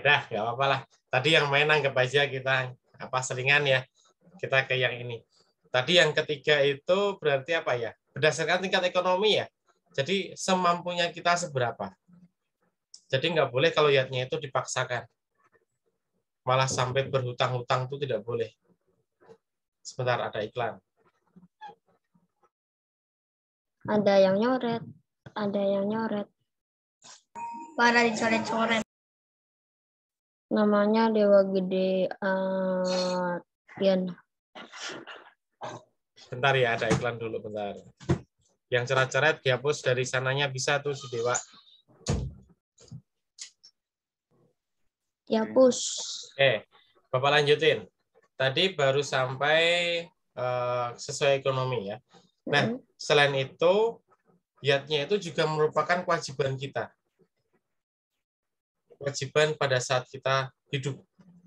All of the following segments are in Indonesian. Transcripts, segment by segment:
Dah, nggak apa-apa lah. Tadi yang main anggap aja kita apa selingan ya. Kita ke yang ini. Tadi yang ketiga itu berarti apa ya? Berdasarkan tingkat ekonomi ya. Jadi semampunya kita seberapa. Jadi nggak boleh kalau yatnya itu dipaksakan. Malah sampai berhutang-hutang itu tidak boleh. Sebentar ada iklan. Ada yang nyoret, ada yang nyoret. Pada dicoret-coret. Namanya Dewa Gede Yan. Bentar ya, ada iklan dulu bentar. Yang coret-coret dihapus dari sananya bisa tuh si Dewa. Dihapus. Oke, Bapak lanjutin. Tadi baru sampai sesuai ekonomi ya. Nah, selain itu, yatnya itu juga merupakan kewajiban kita. Kewajiban pada saat kita hidup.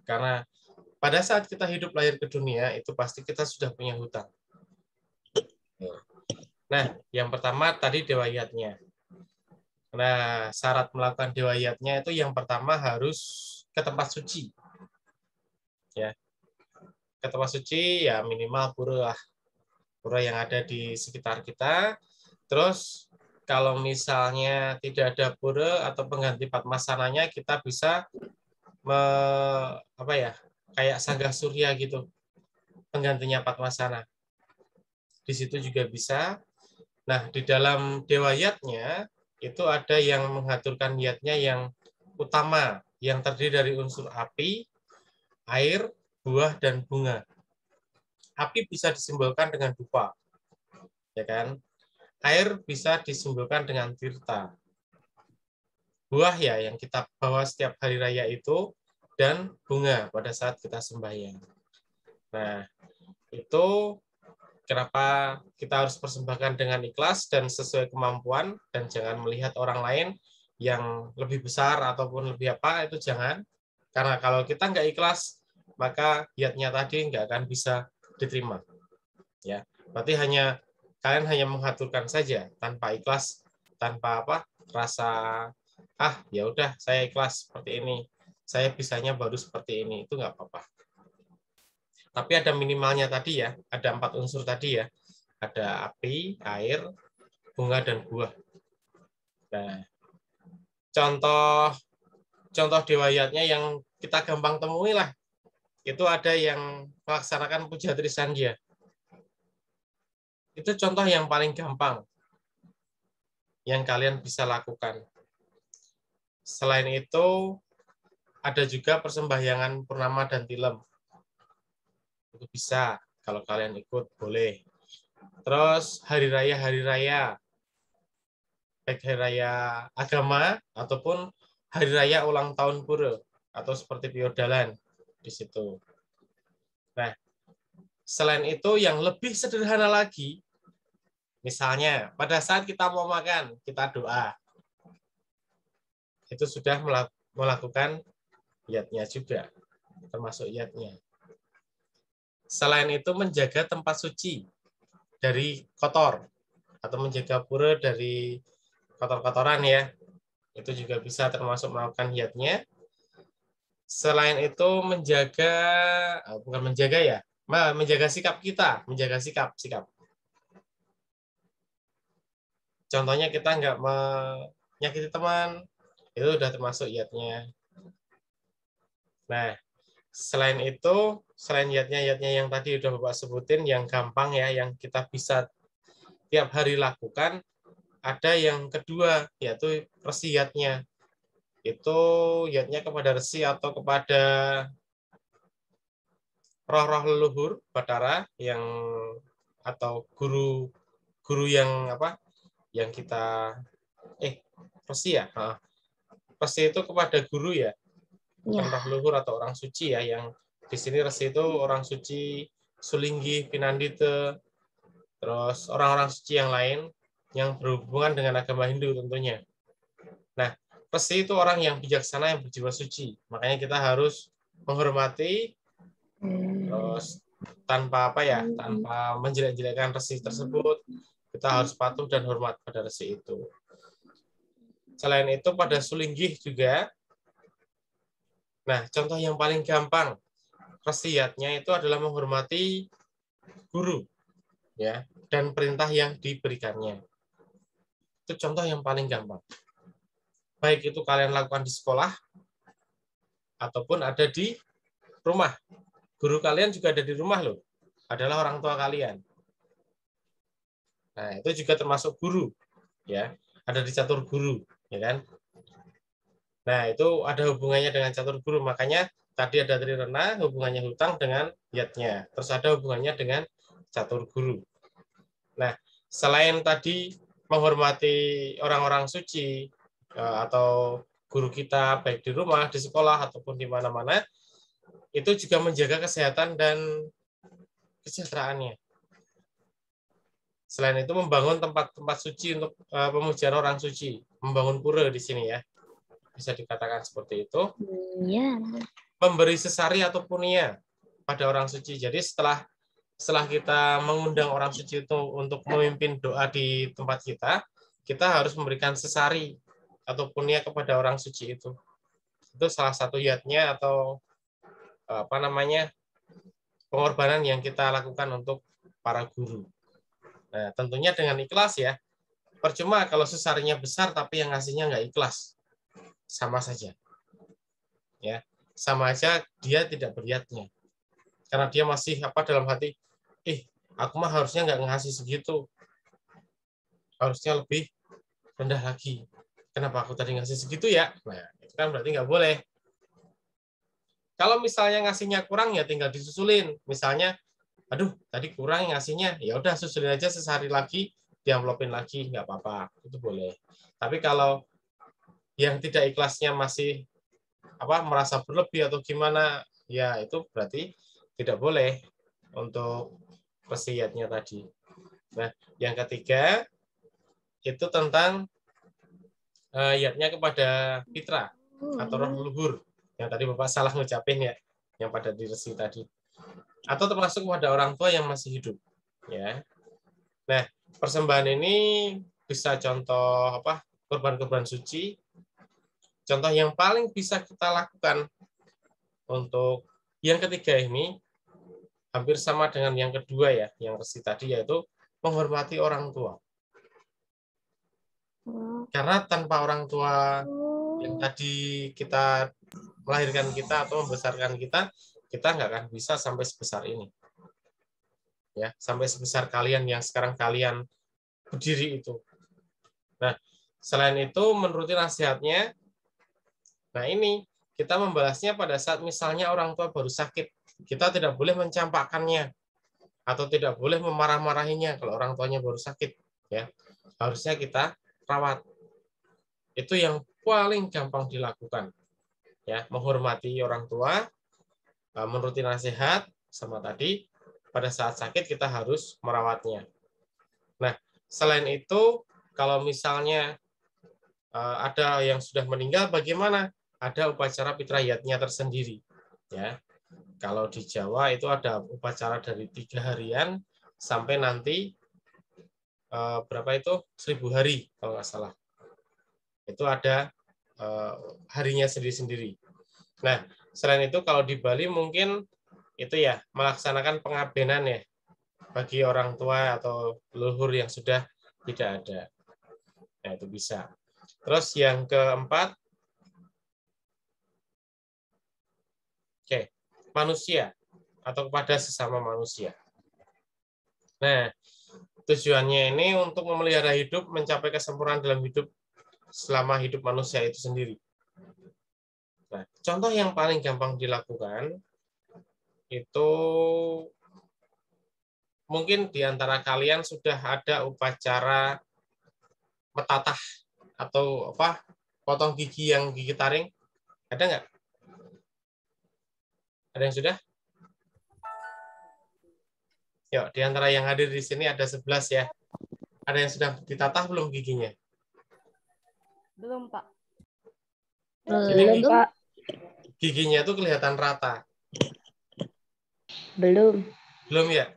Karena pada saat kita hidup lahir ke dunia, itu pasti kita sudah punya hutang. Nah, yang pertama tadi dewa yatnya. Nah, syarat melakukan dewa yatnya itu yang pertama harus ke tempat suci. Ya. Ke tempat suci ya minimal pura lah. Pura yang ada di sekitar kita. Terus kalau misalnya tidak ada pura atau pengganti padmasananya, kita bisa kayak sanggah surya gitu, penggantinya padmasana. Di situ juga bisa. Nah, di dalam dewa yatnya itu ada yang mengaturkan yatnya yang utama, yang terdiri dari unsur api, air, buah, dan bunga. Api bisa disimbolkan dengan dupa, ya kan? Air bisa disimbolkan dengan tirta. Buah ya yang kita bawa setiap hari raya itu, dan bunga pada saat kita sembahyang. Nah, itu kenapa kita harus persembahkan dengan ikhlas dan sesuai kemampuan, dan jangan melihat orang lain yang lebih besar ataupun lebih apa, itu jangan. Karena kalau kita nggak ikhlas, maka yatnya tadi nggak akan bisa diterima. Ya, berarti kalian hanya mengaturkan saja tanpa ikhlas, tanpa rasa ya udah saya ikhlas seperti ini, saya bisanya baru seperti ini, itu nggak apa-apa. Tapi ada minimalnya tadi ya, ada 4 unsur tadi ya, ada api, air, bunga, dan buah. Nah, contoh dewa yatnya yang kita gampang temui lah, itu ada yang melaksanakan puja Trisandya. Itu contoh yang paling gampang yang kalian bisa lakukan. Selain itu, ada juga persembahyangan purnama dan tilem. Itu bisa, kalau kalian ikut, boleh. Terus hari raya, baik hari raya agama ataupun hari raya ulang tahun pura, atau seperti Piodalan di situ. Nah, selain itu yang lebih sederhana lagi, misalnya pada saat kita mau makan, kita doa. Itu sudah melakukan yatnya juga, termasuk yatnya. Selain itu menjaga tempat suci dari kotor, atau menjaga pura dari kotor-kotoran ya, itu juga bisa termasuk melakukan yatnya. Selain itu menjaga sikap kita, menjaga sikap. Contohnya kita nggak menyakiti teman, itu udah termasuk yatnya. Nah, selain yatnya yang tadi udah Bapak sebutin, yang gampang ya, yang kita bisa tiap hari lakukan, ada yang kedua, yaitu resi yatnya. Itu yatnya kepada resi atau kepada roh-roh leluhur Batara atau guru yang yang kita resi ya. Resi itu kepada guru ya. Bukan roh leluhur atau orang suci ya, yang di sini resi itu orang suci, Sulinggi, Pinandita, terus orang-orang suci yang lain yang berhubungan dengan agama Hindu tentunya. Nah, resi itu orang yang bijaksana, yang berjiwa suci. Makanya kita harus menghormati, terus tanpa menjelek-jelekkan resi tersebut, kita harus patuh dan hormat pada resi itu. Selain itu pada Sulinggi juga, Nah, contoh yang paling gampang wasiatnya itu adalah menghormati guru, ya, dan perintah yang diberikannya. Itu contoh yang paling gampang. Baik itu kalian lakukan di sekolah ataupun ada di rumah. Guru kalian juga ada di rumah loh. Adalah orang tua kalian. Nah, itu juga termasuk guru, ya. Ada di catur guru, ya kan? Nah, itu ada hubungannya dengan catur guru. Makanya tadi ada trirena, hubungannya hutang dengan yatnya. Terus ada hubungannya dengan catur guru. Nah, selain tadi menghormati orang-orang suci atau guru kita baik di rumah, di sekolah ataupun di mana-mana, itu juga menjaga kesehatan dan kesejahteraannya. Selain itu membangun tempat-tempat suci untuk pemujian orang suci, membangun pura di sini ya. Bisa dikatakan seperti itu. Iya. Memberi sesari atau punia pada orang suci. Jadi setelah kita mengundang orang suci itu untuk memimpin doa di tempat kita harus memberikan sesari atau punia kepada orang suci itu. Itu salah satu yatnya atau apa namanya pengorbanan yang kita lakukan untuk para guru. Nah, tentunya dengan ikhlas ya. Percuma kalau sesarinya besar tapi yang ngasihnya nggak ikhlas. Sama saja. Ya, sama aja dia tidak beriatnya. Karena dia masih dalam hati, aku mah harusnya nggak ngasih segitu. Harusnya lebih rendah lagi. Kenapa aku tadi ngasih segitu ya? Nah, itu kan berarti nggak boleh. Kalau misalnya ngasihnya kurang ya tinggal disusulin. Misalnya, aduh tadi kurang ngasihnya, ya udah susulin aja sesari lagi, diamplopin lagi, nggak apa-apa, itu boleh. Tapi kalau yang tidak ikhlasnya masih merasa berlebih atau gimana, ya itu berarti tidak boleh untuk wasiatnya tadi. Nah, yang ketiga itu tentang yatnya kepada fitra atau roh leluhur yang tadi Bapak salah ngucapin ya, yang pada di resi tadi. Atau termasuk kepada orang tua yang masih hidup, ya. Nah, persembahan ini bisa contoh korban-korban suci. Contoh yang paling bisa kita lakukan untuk yang ketiga ini hampir sama dengan yang kedua ya, yang resi tadi, yaitu menghormati orang tua. Karena tanpa orang tua yang tadi kita melahirkan kita atau membesarkan kita nggak akan bisa sampai sebesar ini. Ya, sampai sebesar kalian yang sekarang kalian berdiri itu. Nah, selain itu menuruti nasihatnya, nah ini kita membalasnya pada saat misalnya orang tua baru sakit. Kita tidak boleh mencampakkannya atau tidak boleh memarah-marahinya kalau orang tuanya baru sakit. Ya, harusnya kita rawat. Itu yang paling gampang dilakukan. Ya, menghormati orang tua, menuruti nasihat, sama tadi pada saat sakit kita harus merawatnya. Nah, selain itu kalau misalnya ada yang sudah meninggal, bagaimana? Ada upacara fitrahiyatnya tersendiri. Ya, kalau di Jawa itu ada upacara dari 3 harian sampai nanti berapa itu 1000 hari kalau nggak salah. Itu ada harinya sendiri-sendiri. Nah, selain itu kalau di Bali mungkin itu ya melaksanakan pengabenan ya bagi orang tua atau leluhur yang sudah tidak ada. Nah, itu bisa. Terus yang keempat, manusia atau kepada sesama manusia. Nah, tujuannya ini untuk memelihara hidup, mencapai kesempurnaan dalam hidup selama hidup manusia itu sendiri. Nah, contoh yang paling gampang dilakukan itu mungkin di antara kalian sudah ada upacara metatah atau potong gigi yang gigi taring. Ada nggak? Ada yang sudah? Yuk, di antara yang hadir di sini ada 11 ya. Ada yang sudah ditatah belum giginya? Belum, Pak. Jadi Belum, Pak. giginya itu kelihatan rata. Belum. Belum ya?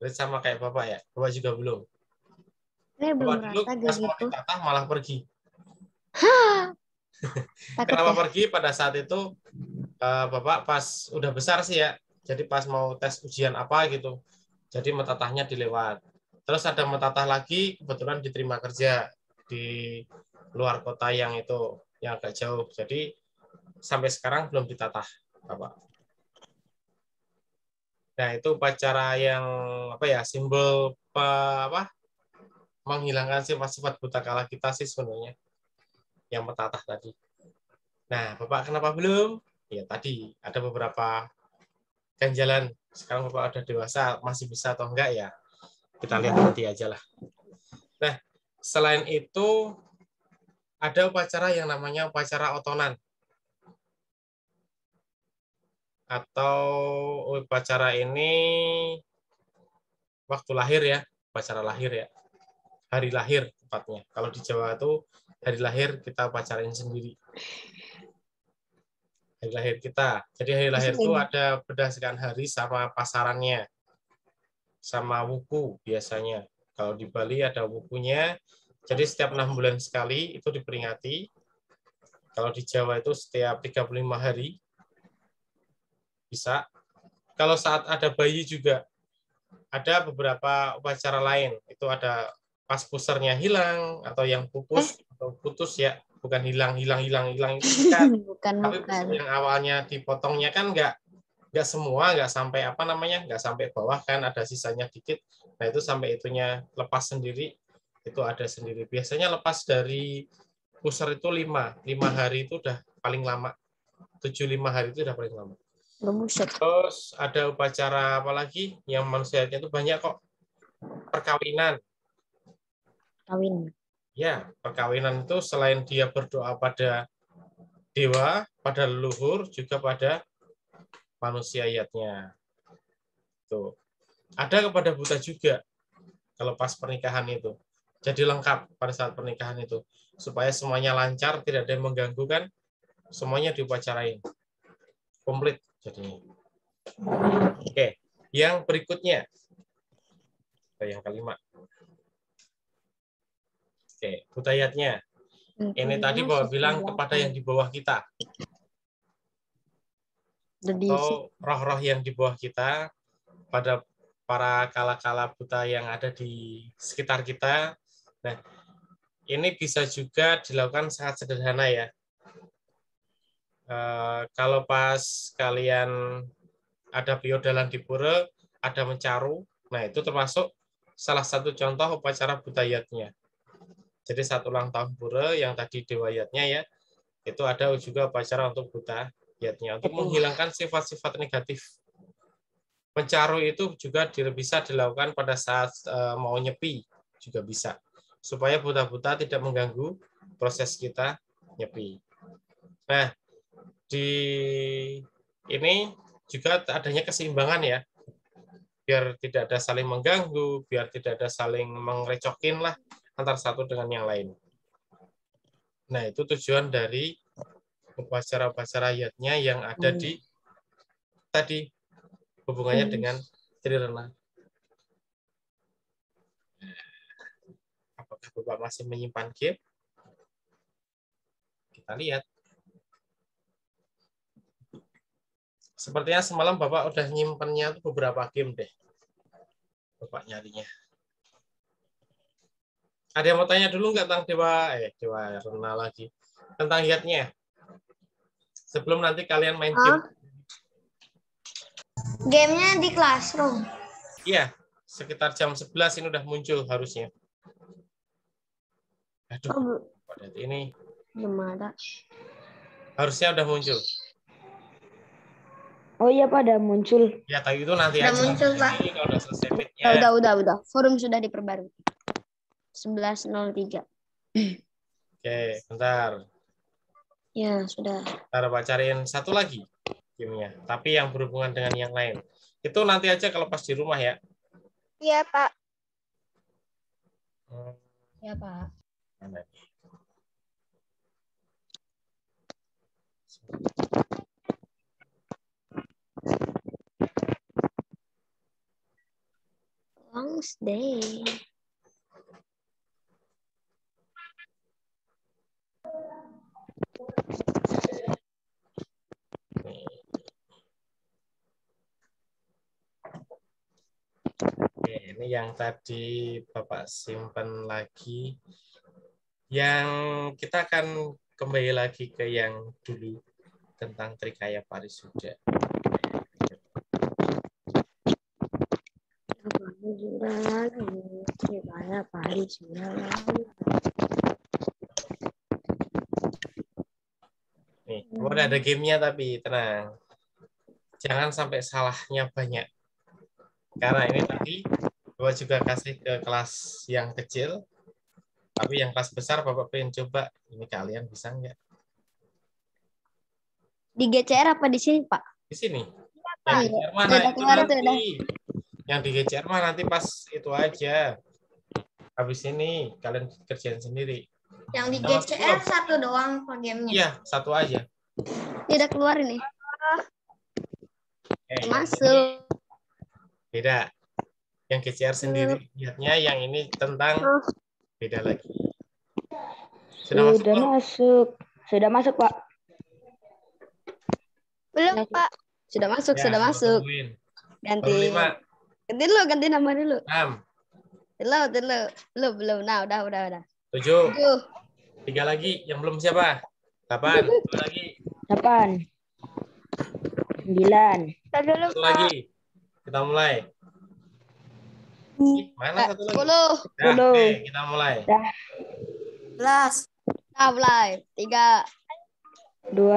Berarti sama kayak Bapak ya? Bapak juga belum? Belum Bapak dulu rata pas mau gitu. ditatah malah pergi. Takut Kenapa ya? pergi pada saat itu? Bapak pas udah besar sih ya. Jadi pas mau tes ujian apa gitu. Jadi metatahnya dilewat. Terus ada metatah lagi kebetulan diterima kerja di luar kota yang itu yang agak jauh. Jadi sampai sekarang belum ditatah, Bapak. Nah, itu upacara yang apa ya? Simbol apa? Menghilangkan sifat-sifat buta kala kita sih sebenarnya. Yang metatah tadi. Nah, Bapak kenapa belum? Ya tadi ada beberapa ganjalan. Sekarang Bapak udah dewasa, masih bisa atau enggak ya? Kita lihat nanti aja lah. Nah, selain itu ada upacara yang namanya upacara otonan. Atau upacara ini waktu lahir ya, upacara lahir ya. Hari lahir tepatnya. Kalau di Jawa itu hari lahir kita upacarain sendiri. Hari lahir kita. Jadi hari lahir itu ada berdasarkan hari sama pasarannya. Sama wuku biasanya. Kalau di Bali ada wukunya. Jadi setiap 6 bulan sekali itu diperingati. Kalau di Jawa itu setiap 35 hari bisa. Kalau saat ada bayi juga ada beberapa upacara lain. Itu ada pas pusernya hilang atau yang pupus atau putus ya, bukan hilang itu kan. Tapi yang awalnya dipotongnya kan nggak semua, nggak sampai apa namanya, nggak sampai bawah kan, ada sisanya dikit. Nah itu sampai itunya lepas sendiri itu ada sendiri. Biasanya lepas dari puser itu 5 hari itu udah paling lama. 75 hari itu udah paling lama. Terus ada upacara apa lagi yang manusianya itu banyak kok. Perkawinan. Ya, perkawinan itu selain dia berdoa pada dewa, pada leluhur, juga pada manusia ayatnya. Tuh. Ada kepada buta juga kalau pas pernikahan itu. Jadi lengkap pada saat pernikahan itu. Supaya semuanya lancar, tidak ada yang mengganggu kan, semuanya diupacarain. Komplit jadinya. Oke, yang berikutnya. Yang kelima. Oke, budayatnya. Ini tadi Bapak bilang kepada yang di bawah kita. Atau roh-roh yang di bawah kita, pada para kala-kala buta yang ada di sekitar kita. Nah, ini bisa juga dilakukan sangat sederhana ya. Kalau pas kalian ada piodalan di pura, ada mencaru, nah itu termasuk salah satu contoh upacara budayatnya. Jadi saat ulang tahun pura yang tadi dewayatnya ya, itu ada juga upacara untuk budayatnya, untuk menghilangkan sifat-sifat negatif. Mencaru itu juga bisa dilakukan pada saat mau nyepi, juga bisa. Supaya buta-buta tidak mengganggu proses kita nyepi. Nah, di ini juga adanya keseimbangan ya. Biar tidak ada saling mengganggu, biar tidak ada saling mengrecokin lah antara satu dengan yang lain. Nah, itu tujuan dari upacara-upacara ayatnya yang ada di tadi hubungannya dengan Trirana. Apakah Bapak masih menyimpan game? Kita lihat. Sepertinya semalam Bapak udah nyimpannya beberapa game deh. Bapak nyarinya. Ada yang mau tanya dulu nggak tentang Dewa Rena lagi. Tentang hiatnya. Sebelum nanti kalian main game. Gamenya di classroom. Iya, sekitar jam 11 ini udah muncul harusnya. Aduh, ini belum ada. Harusnya udah muncul. Oh iya Pak, udah muncul. Ya, tapi itu nanti Udah aja. muncul, Pak. Kalau udah selesai fit-nya. Udah. Forum sudah diperbarui. 11.03. Oke, bentar. Ya, sudah. Ntar Pak cariin satu lagi gamenya. Tapi yang berhubungan dengan yang lain. Itu nanti aja kalau pas di rumah ya. Iya, Pak. Ya, Pak. Mana nih? Long day. Nih. yang tadi Bapak simpan lagi. Yang kita akan kembali lagi ke yang dulu tentang Trikaya Parisuda. Nih, udah ada gamenya tapi tenang. Jangan sampai salahnya banyak. Karena ini tadi Bapak juga kasih ke kelas yang kecil, tapi yang kelas besar Bapak pengen coba. Ini kalian bisa nggak? Di GCR apa di sini, Pak? Di sini. Pak. Yang di GCR mana Udah itu keluar tuh, nanti. Yang di GCR mah nanti pas itu aja. Habis ini kalian kerjain sendiri. Yang di Udah masuk GCR belum? satu doang per gamenya. Iya, satu aja. Tidak keluar ini. Yang Masuk. ini beda. Yang GCR sendiri lihatnya, yang ini tentang beda lagi. Sudah masuk belum? Sudah masuk, Pak. Belum, Pak. Sudah masuk, Ya, sudah kita masuk. tungguin. Ganti. Baru 5, Ganti nama dulu. 6, Belum. Nah, udah. 7, 7. 3 lagi. Yang belum siapa? 8, 2 lagi. 8. 9. Dulu, 1 lagi. Kita mulai. Mana satu lagi? 10. Dah, 10. oke, kita mulai. 11. Nah, mulai. 3. 2,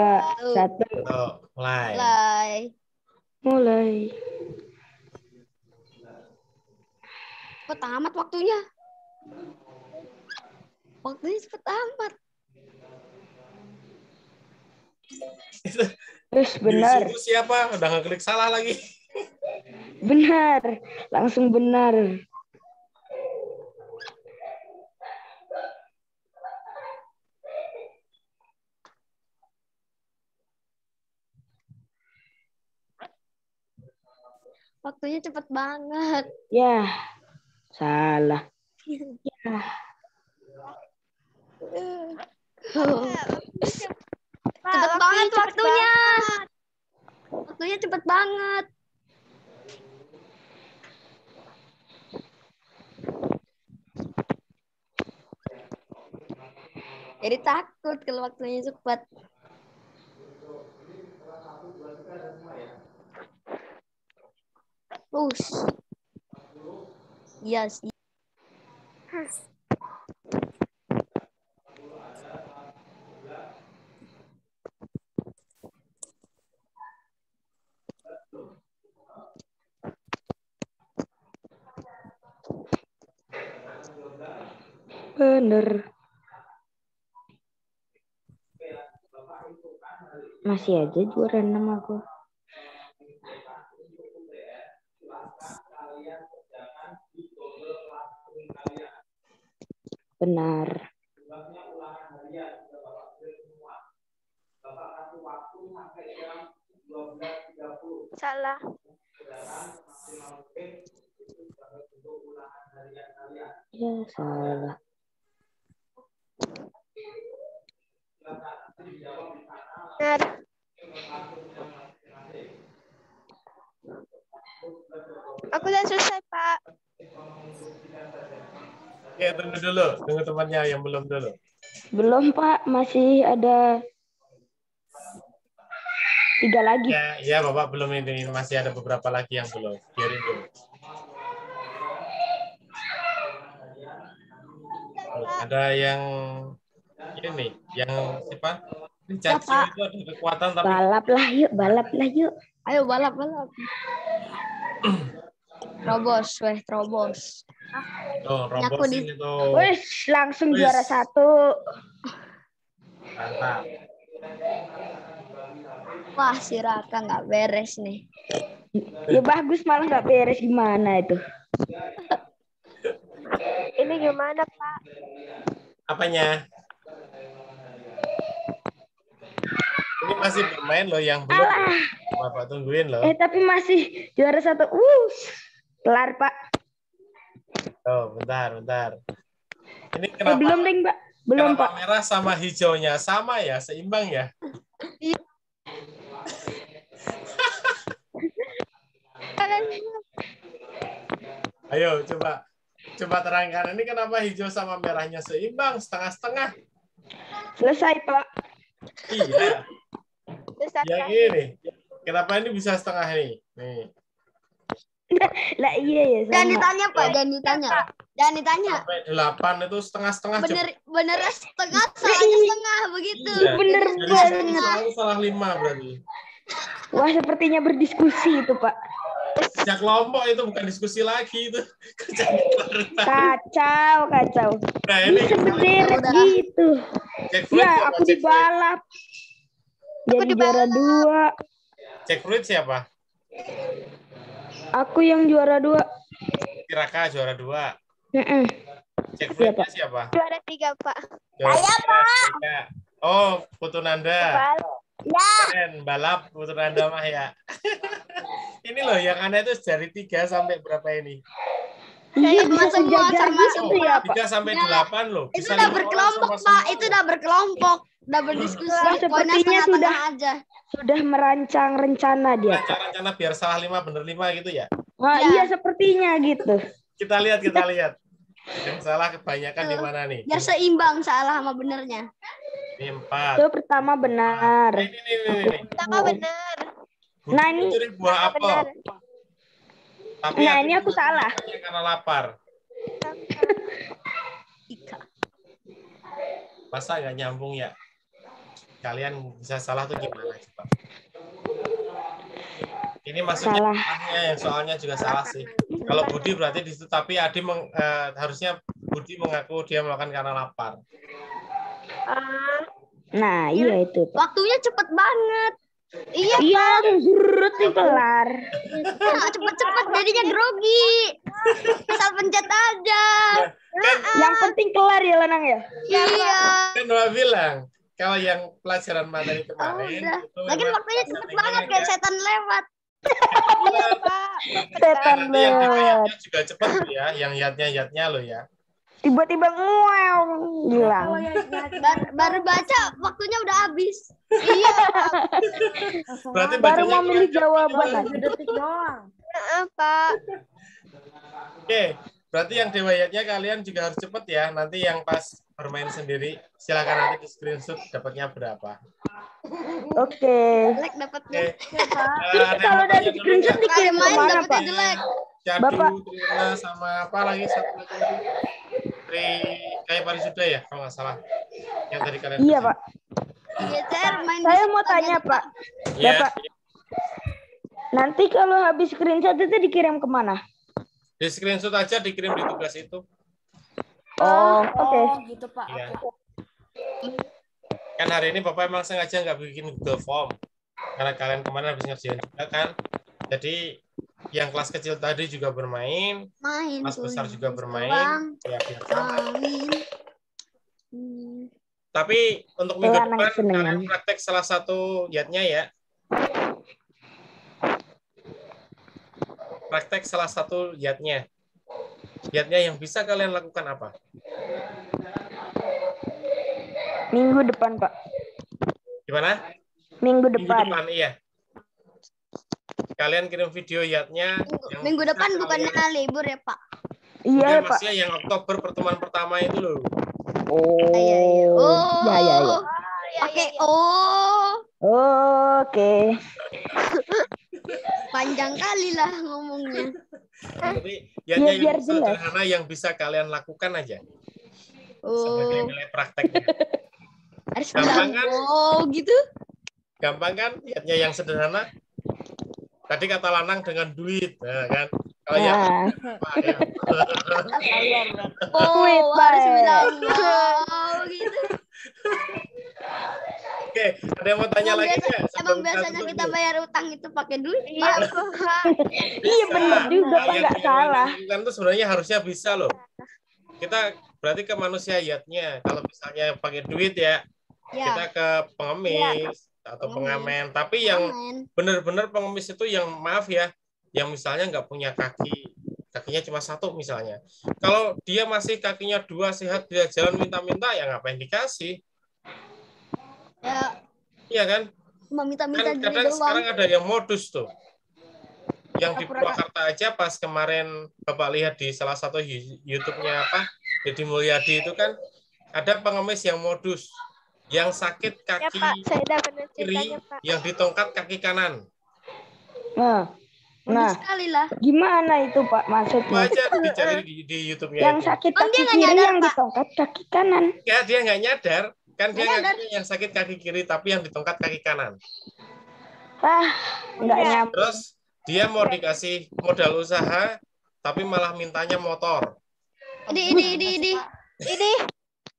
1. Tuh, mulai. Mulai. Cepet amat waktunya. Waktunya cepet amat. Terus benar. Itu siapa? Udah ngeklik salah lagi. Benar. Langsung benar. Waktunya cepet banget. Ya. Salah. Cepet banget waktunya. Waktunya cepet banget. Jadi takut kalau waktunya cepet. Iya sih. Bener. Masih aja juara 6 aku. Benar. Salah. Ya, salah. Benar. Aku udah selesai, Pak. Oke, tunggu dulu. Tunggu temannya yang belum dulu. Belum, Pak. Masih ada 3 lagi. Ya, Bapak belum ini. Masih ada beberapa lagi yang belum. Biarin dulu. Ada yang ini, yang siapa? Caci itu ada kekuatan tapi Balap lah yuk. Ayo balap. Terobos. tuh, robosin itu. Wih, langsung Wis. juara 1. Mantap. Wah, si Raka nggak beres nih. Ya bagus, malah nggak beres. Gimana itu? Ini gimana, Pak? Apanya? Ini masih bermain loh yang belum. Bapak tungguin loh. Tapi masih juara 1. Kelar, Pak. Oh, bentar. Ini kenapa? Belum, Ding, Pak. Belum, Kenapa Pak. merah sama hijaunya sama ya, seimbang ya? Ayo coba terangkan ini kenapa hijau sama merahnya seimbang, setengah-setengah? Selesai, Pak. Iya, Ustaz ya gini. Kenapa ini bisa setengah nih? Nih. Lah iya ya Jangan sama. ditanya, Pak. Jangan ditanya. Jangan ditanya. Sampai 8 itu setengah-setengah. Bener setengah, salahnya setengah begitu. Iya. Bener Jadi banget. selalu salah 5 berarti. Wah, sepertinya berdiskusi itu, Pak. Kerja kelompok itu bukan diskusi lagi itu. Kerja kelompok. Kacau. Nah, ini Bisa berderet Udah. gitu. Jack Fruit Ya, siapa? aku Jack Fruit. dibalap. Jadi juara 2. Jack Fruit siapa? Aku yang juara 2. Kiraka juara 2. Heeh. Jack Fruitnya siapa? juara 3, Pak. Saya, Pak. Oh, Putu Nanda. Keren, balap Putu Nanda mah ya. Ini loh yang aneh itu dari 3 sampai berapa ini? Iya, Sama bisa semua, sejajar sama gitu semua. ya, Pak. 3 sampai 8 loh. Itu Bisa udah 5 orang berkelompok, sama Pak. semua. Itu udah berkelompok. Udah berdiskusi. Wah, Poinnya sepertinya setengah-setengah aja. Sudah merancang rencana dia, Pak. Rencana biar salah 5 bener 5 gitu ya. Wah, Ya. iya sepertinya gitu. Kita lihat. Yang salah kebanyakan di mana nih? Biar seimbang salah sama benernya. Ini 4. Itu pertama benar. Ini. Sama benar. Nah, ini- Mencuri buah apel. Benar. Tapi Nah, aku ini aku salah. karena lapar. Ika. Masa nggak nyambung ya? Kalian bisa salah tuh gimana coba? Ini maksudnya Salah. yang soalnya juga salah sih. Kalau Budi berarti di situ, tapi Adi harusnya Budi mengaku dia melakukan karena lapar. Ah, Nah, iya itu, Pak. Waktunya cepet banget. iya, Iya, zurut nih kelar. Nah, cepet-cepet jadinya grogi. Asal pencet aja. Yang penting kelar ya, Lanang ya. Iya. Kan Noah bilang kalau yang pelajaran materi Oh, kemarin udah. itu Lagi memang waktunya cepet settingnya banget kayak setan lewat. iya, Pak. Setan nanti yang lewat. yatnya juga cepet ya, yang yatnya lo ya. Tiba-tiba nguel hilang. Baru baca waktunya udah habis. Iya, Berarti Baru bacanya mau milih kurang jawaban. cepet. Detik doang. Pak. Oke, berarti yang dewa yatnya kalian juga harus cepet ya. Nanti yang pas bermain sendiri, silakan nanti di screenshot dapatnya berapa. Oke. Jelek dapatnya. Oke. Kalau dari screenshot dikirim Main kemana, dapetnya Pak? jelek. Syadu, Bapak. Trina, sama apa lagi satu lagi tadi? Kayak Parisuda ya, kalau nggak salah. Yang tadi kalian Iya, kasih. Pak. Geser main. Saya di mau situ tanya, aja, Pak. Iya. Bapak. Nanti kalau habis screenshot itu dikirim kemana? Di screenshot aja dikirim di tugas itu. Oh, oke. Oh, gitu, Pak. Iya. Kan hari ini Bapak emang sengaja nggak bikin Google Form. Karena kalian kemarin habis ngerjain juga kan. Jadi yang kelas kecil tadi juga bermain, Main. kelas tuh. besar juga bermain. Doang. Ya, biar sama. Main. Tapi untuk minggu Lanang depan senengan. kalian praktek salah satu yatnya ya. Praktek salah satu yatnya. Yatnya yang bisa kalian lakukan apa? Minggu depan, Pak. Gimana? Minggu Minggu depan. depan, iya. Kalian kirim video yatnya. yang Minggu bisa depan bukannya kalian- libur ya, Pak? Iya, Bukan, Pak. maksudnya yang Oktober pertemuan pertama itu loh. Oh. Iya, iya. Oh. Ya, ya, ya. Pakai oh. Oke. Panjang kali lah ngomongnya. Jadi yatnya biar yang jelas. sederhana yang bisa kalian lakukan aja. Sebagai Oh. nilai prakteknya. Harus Gampang bilang kan? oh gitu. Gampang kan? Yatnya yang sederhana. Tadi kata Lanang dengan duit, nah, kan? Kalau yang Nah, apa ya? Oh, Duit, harus Pak. bilang wow gitu. Oke, ada yang mau tanya lagi nggak? Emang Sebelum biasanya tutup kita nih? bayar utang itu pakai duit, Iya, Pak. Pak. iya benar juga, Pak, Yang nggak salah. Kan itu sebenarnya harusnya bisa loh. Kita berarti ke manusiayatnya. Kalau misalnya pakai duit ya, Ya. kita ke pengemis atau pengamen. Tapi yang Amen. benar-benar pengemis itu yang maaf ya, yang misalnya nggak punya kaki, kakinya cuma satu misalnya. Kalau dia masih kakinya 2 sehat, dia jalan minta-minta, ya ngapain dikasih? Ya, Iya kan? cuma minta-minta Kan diri kadang doang. sekarang ada yang modus tuh. yang di Purwakarta aja pas kemarin Bapak lihat di salah satu YouTube-nya apa Deddy Mulyadi itu kan ada pengemis yang modus yang sakit Ya kaki Pak, saya udah benar kiri ceritanya Pak. yang ditongkat kaki kanan. Nah, Sekali lah. gimana itu Pak Coba maksudnya? aja dicari di YouTube-nya Yang itu. sakit Kan dia kaki nggak kiri, nyadar, yang Pak. ditongkat kaki kanan. Ya, dia nggak nyadar. Kan dia Nggak ngakunya yang sakit kaki kiri, tapi yang ditongkat kaki kanan. Nggak Iya. nyambung. Terus dia mau dikasih modal usaha, tapi malah mintanya motor. Ini.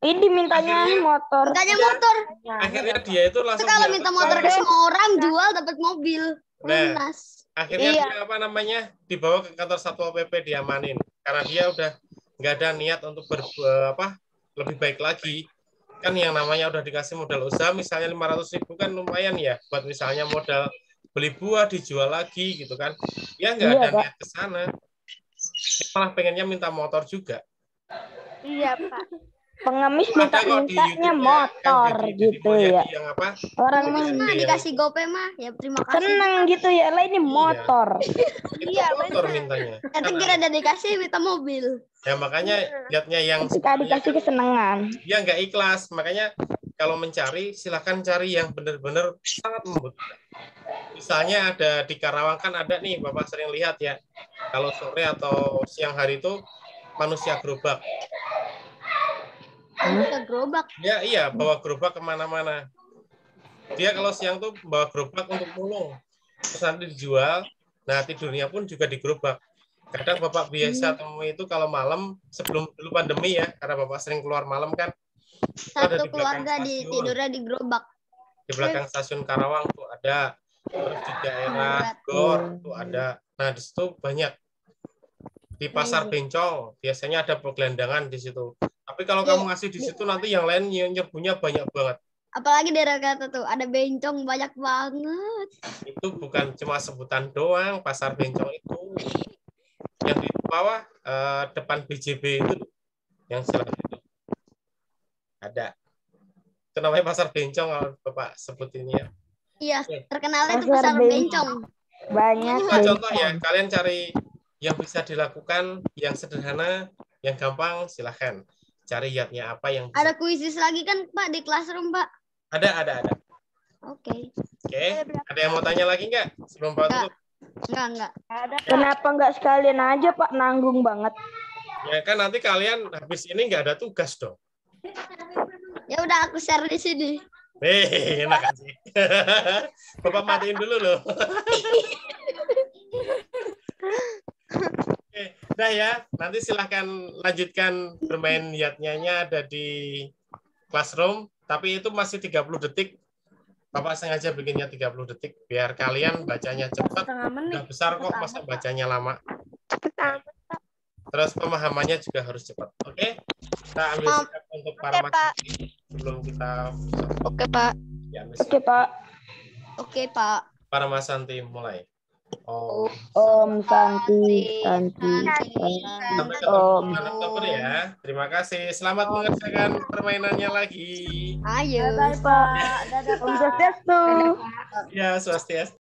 Ini mintanya Akhirnya- motor. Bukannya motor. Akhirnya dia itu Itu langsung kalau dia minta apa? motor ke semua orang jual dapat mobil. Nah, Lunas. akhirnya Iya. dia apa namanya dibawa ke kantor Satpol PP diamanin karena dia udah nggak ada niat untuk lebih baik lagi. Kan yang namanya udah dikasih modal usaha misalnya 500.000 kan lumayan ya buat misalnya modal beli buah dijual lagi gitu kan. Ya nggak Iya, ada Pak. niat ke sana. Dia malah pengennya minta motor juga. Iya Pak. Pengemis Ada kok di mintanya YouTube-nya motor Deddy gitu Mulyadi ya. yang apa? Orang Iya. mah Mah dikasih GoPay mah ya terima kasih. seneng gitu ya. Lah ini motor. Itu Iya, motor benar. mintanya. Nanti kira ada dikasih minta mobil. Ya makanya lihatnya yang Ketika dikasih kesenangan. dia nggak ikhlas. Makanya kalau mencari silahkan cari yang benar-benar sangat membutuhkan. Misalnya ada di Karawang kan ada nih Bapak sering lihat ya. Kalau sore atau siang hari itu manusia gerobak. Ada gerobak. Dia iya bawa gerobak kemana-mana. Dia kalau siang tuh bawa gerobak untuk mulung. Terus nanti dijual. Nah tidurnya pun juga di gerobak. Kadang Bapak biasa temui itu kalau malam sebelum dulu pandemi ya, karena Bapak sering keluar malam kan. itu ada Satu di belakang keluarga di stasiun. tidurnya di gerobak. Di belakang stasiun Karawang tuh ada. Terus di daerah Gor tuh ada. Nah di situ banyak. Di Pasar Bencong biasanya ada pegelandangan di situ. Tapi kalau kamu ngasih di situ nanti yang lain nyerbunya banyak banget. Apalagi daerah kata tuh ada bencong banyak banget. Itu bukan cuma sebutan doang Pasar Bencong itu. Yang di bawah depan BJB itu yang jelas itu. Ada. Itu namanya Pasar Bencong kalau Bapak sebut ini ya. Iya, terkenalnya itu Pasar pasar bencong. bencong. Banyak. Cuma contoh ya, kalian cari yang bisa dilakukan, yang sederhana, yang gampang, silahkan. Cari yatnya apa yang bisa. Ada kuisis lagi kan Pak di classroom Pak? Ada. Oke. Oke, ada yang mau tanya lagi nggak? Sebelum Pak tutup? Enggak. Kenapa nggak sekalian aja Pak, nanggung banget. Ya kan nanti kalian habis ini nggak ada tugas dong. Ya udah aku share di sini. Enak kan sih. Bapak matiin dulu loh. Oke, udah ya. Nanti silahkan lanjutkan bermain yatnya ada di classroom. Tapi itu masih 30 detik. Bapak sengaja bikinnya 30 detik. Biar kalian bacanya cepat. Setengah menit. Udah besar kok, masa bacanya lama. Terus pemahamannya juga harus cepat. Oke? Kita ambil sikap untuk para Oke, Pak. mahasiswa sebelum kita Oke Pak. ya, ambil Oke sikap. Pak. Oke Pak. Para Mas Santi mulai. Oh. Om Santi. Sampai ketemu Om. bulan Oktober ya. Terima kasih. Selamat mengerjakan permainannya lagi. Ayo. Bye Pak. Dadah Om Pak. Swastiastu. Ya, swastiastu.